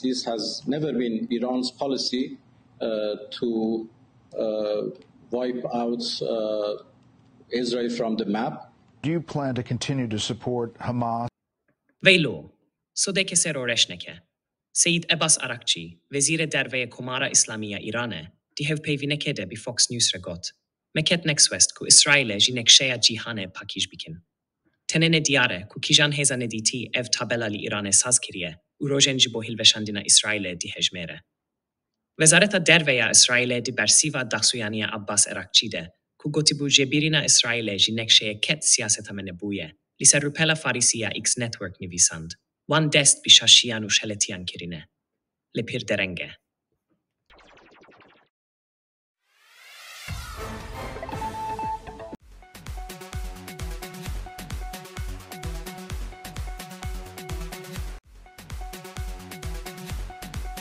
this has never been Iran's policy to wipe out Israel from the map. Do you plan to continue to support Hamas? ویلو سوده که سرورش نکه. سید عباس عراقچی وزیر دروه کمارا اسلامیه ایرانه دیهو پیوینه کده بی فوکس نیوز رگوت. مکت نکس وست کو اسرائیل جی نکشه جیهانه پاکیش بیکن. تنین دیاره کو کیجان هزان دیتی اف تابلالی ایران ساز کریه او روژن جی بوهیل وشاندینا اسرائیل دی هجمره. وزارت دروه اسرائیل دی برسیوا دخسویانی عباس عراقچی ده کو گوتی بو جبیرینا اسرائیل جی نکشه کت سیاست من بویه. لیسر روپلا فاریسیا ایکس نتورک نویسند. وان دست بیشاشیان و شلتیان کرینه. لپیر درنگه.